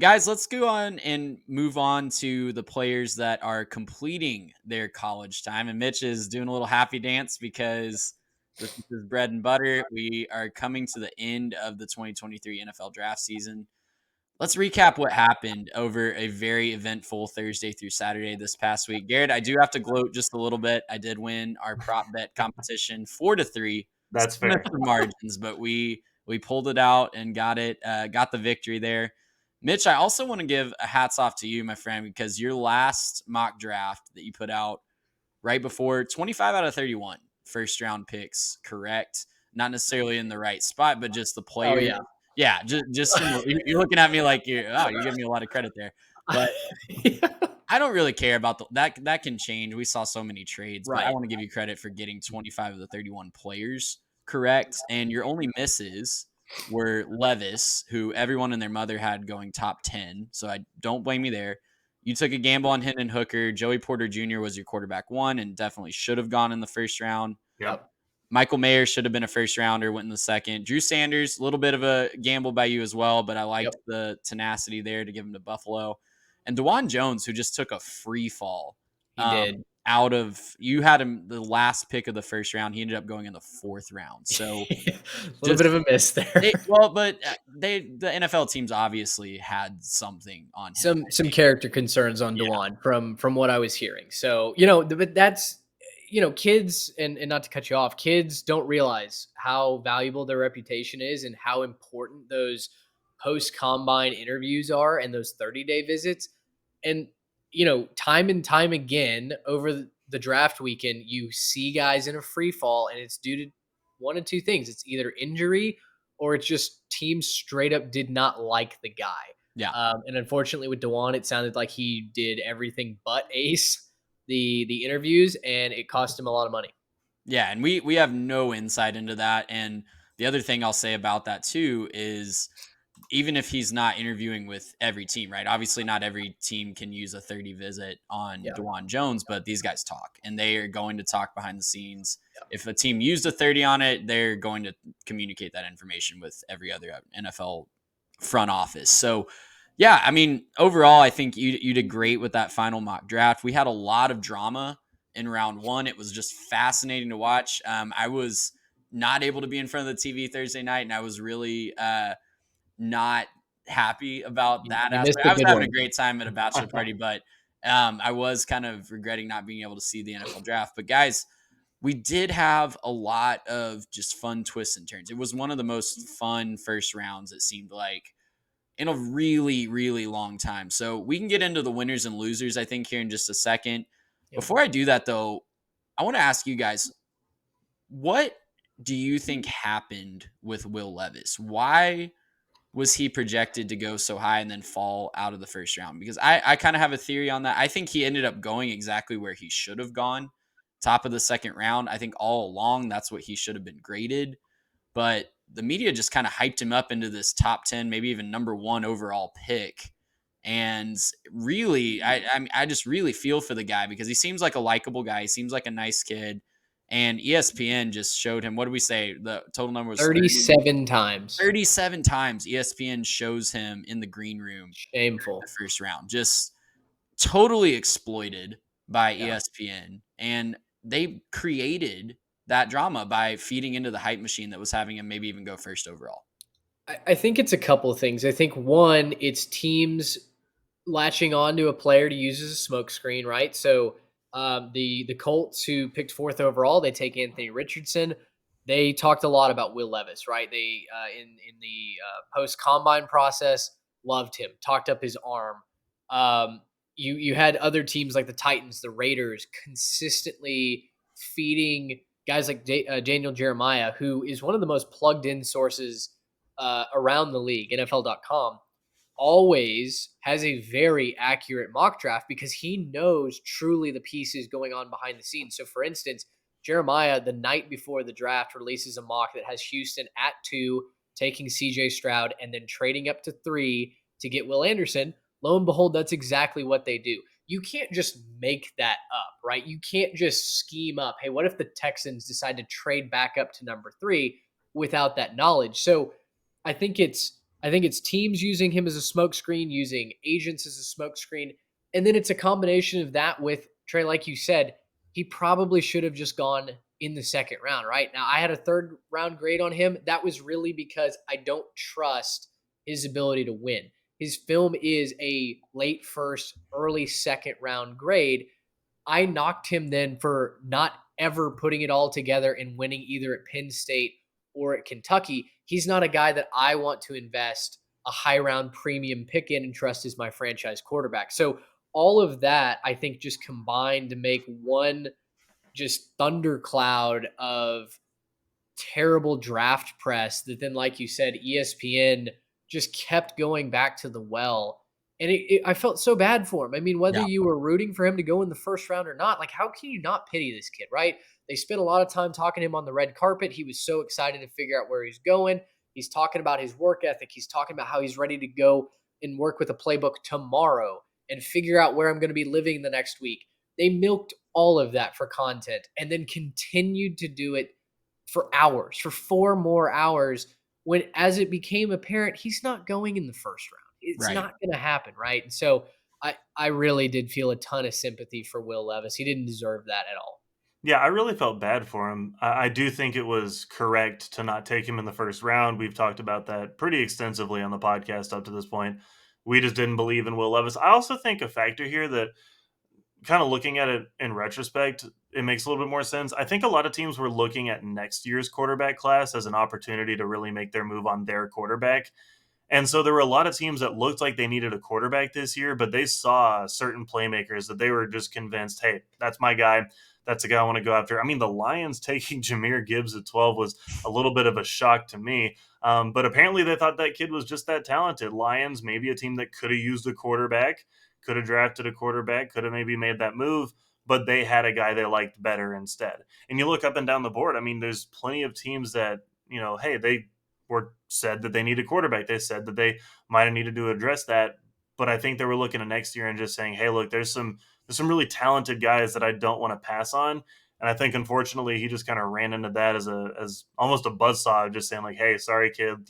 guys, let's go on and move on to the players that are completing their college time. And Mitch is doing a little happy dance because this is his bread and butter. We are coming to the end of the 2023 NFL draft season. Let's recap what happened over a very eventful Thursday through Saturday this past week. Garrett, I do have to gloat just a little bit. I did win our prop bet competition 4-3. That's Still missed fair. the margins, but we pulled it out and got the victory there. Mitch, I also want to give a hats off to you, my friend, because your last mock draft that you put out right before 25 out of 31 first round picks, correct? Not necessarily in the right spot, but just the Oh, players. Yeah, just you're looking at me like you're giving me a lot of credit there, but I don't really care about that. That can change. We saw so many trades, but I Right. want to give you credit for getting 25 of the 31 players correct. And your only misses were Levis, who everyone and their mother had going top 10. So I don't blame you there. You took a gamble on Hendon Hooker. Joey Porter Jr. was your quarterback one and definitely should have gone in the first round. Yep. Michael Mayer should have been a first rounder, went in the second. Drew Sanders, a little bit of a gamble by you as well, but I liked the tenacity there to give him to Buffalo. And DeJuan Jones, who just took a free fall. He did. Out of, you had him the last pick of the first round. He ended up going in the fourth round. So a little bit of a miss there. The NFL teams obviously had something on him. Some character concerns on DeJuan from what I was hearing. So, but that's, kids, and not to cut you off, kids don't realize how valuable their reputation is and how important those post-combine interviews are and those 30-day visits. And, time and time again over the draft weekend, you see guys in a free fall, and it's due to one of two things. It's either injury or it's just teams straight up did not like the guy. Yeah. And unfortunately with DeJuan, it sounded like he did everything but ace the interviews, and it cost him a lot of money. Yeah, and we have no insight into that. And the other thing I'll say about that too is even if he's not interviewing with every team, right? Obviously not every team can use a 30 visit on DeJuan Jones, but these guys talk and they are going to talk behind the scenes. If a team used a 30 on it, they're going to communicate that information with every other NFL front office. So yeah, I mean, overall, I think you did great with that final mock draft. We had a lot of drama in round one. It was just fascinating to watch. I was not able to be in front of the TV Thursday night, and I was really not happy about that aspect. I was having a great time at a bachelor party, but I was kind of regretting not being able to see the NFL draft. But guys, we did have a lot of just fun twists and turns. It was one of the most fun first rounds, it seemed like, in a really, really long time. So we can get into the winners and losers, I think, here in just a second. Before I do that, though, I want to ask you guys, what do you think happened with Will Levis? Why was he projected to go so high and then fall out of the first round? Because I kind of have a theory on that. I think he ended up going exactly where he should have gone, top of the second round. I think all along that's what he should have been graded. But the media just kind of hyped him up into this top 10, maybe even number 1 overall pick. And really, I just really feel for the guy because he seems like a likable guy. He seems like a nice kid. And ESPN just showed him, what did we say? The total number was 37 times. 37 times ESPN shows him in the green room. Shameful. The first round. Just totally exploited by ESPN. And they created that drama by feeding into the hype machine that was having him maybe even go first overall. I think it's a couple of things. I think one, it's teams latching on to a player to use as a smokescreen, right? So the Colts, who picked 4th overall, they take Anthony Richardson. They talked a lot about Will Levis, right? They in the post combine process loved him, talked up his arm. You had other teams like the Titans, the Raiders, consistently feeding guys like Daniel Jeremiah, who is one of the most plugged in sources around the league. NFL.com always has a very accurate mock draft because he knows truly the pieces going on behind the scenes. So, for instance, Jeremiah, the night before the draft, releases a mock that has Houston at 2, taking CJ Stroud, and then trading up to 3 to get Will Anderson. Lo and behold, that's exactly what they do. You can't just make that up, right? You can't just scheme up, hey, what if the Texans decide to trade back up to number 3 without that knowledge? So I think it's I think it's teams using him as a smokescreen, using agents as a smokescreen. And then it's a combination of that with Trey, like you said, he probably should have just gone in the second round, right? Now, I had a third round grade on him. That was really because I don't trust his ability to win. His film is a late first, early second round grade. I knocked him then for not ever putting it all together and winning either at Penn State or at Kentucky. He's not a guy that I want to invest a high round premium pick in and trust as my franchise quarterback. So all of that, I think, just combined to make one just thundercloud of terrible draft press that then, like you said, ESPN just kept going back to the well. And I felt so bad for him. I mean, whether Yeah. you were rooting for him to go in the first round or not, like, how can you not pity this kid, right? They spent a lot of time talking to him on the red carpet. He was so excited to figure out where he's going. He's talking about his work ethic. He's talking about how he's ready to go and work with a playbook tomorrow and figure out where I'm going to be living the next week. They milked all of that for content and then continued to do it for hours, for 4 more hours, when as it became apparent, he's not going in the first round. It's Right. not going to happen, right? And so I really did feel a ton of sympathy for Will Levis. He didn't deserve that at all. Yeah, I really felt bad for him. I do think it was correct to not take him in the first round. We've talked about that pretty extensively on the podcast up to this point. We just didn't believe in Will Levis. I also think a factor here that, kind of looking at it in retrospect, it makes a little bit more sense. I think a lot of teams were looking at next year's quarterback class as an opportunity to really make their move on their quarterback. And so there were a lot of teams that looked like they needed a quarterback this year, but they saw certain playmakers that they were just convinced, hey, that's my guy. That's the guy I want to go after. I mean, the Lions taking Jahmyr Gibbs at 12 was a little bit of a shock to me. But apparently they thought that kid was just that talented. Lions, maybe a team that could have used a quarterback, could have drafted a quarterback, could have maybe made that move, but they had a guy they liked better instead. And you look up and down the board, I mean, there's plenty of teams that, hey, they were said that they need a quarterback. They said that they might have needed to address that. But I think they were looking at next year and just saying, hey, look, there's some really talented guys that I don't want to pass on. And I think, unfortunately, he just kind of ran into that as almost a buzzsaw, just saying like, hey, sorry, kid,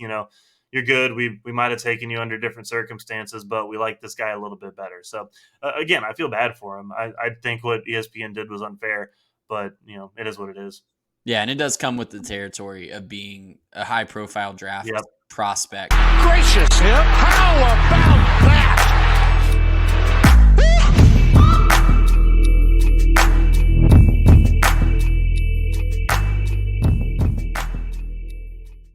you're good. We might have taken you under different circumstances, but we like this guy a little bit better. So, again, I feel bad for him. I think what ESPN did was unfair, but, it is what it is. Yeah, and it does come with the territory of being a high-profile draft Yep. prospect. Gracious, how about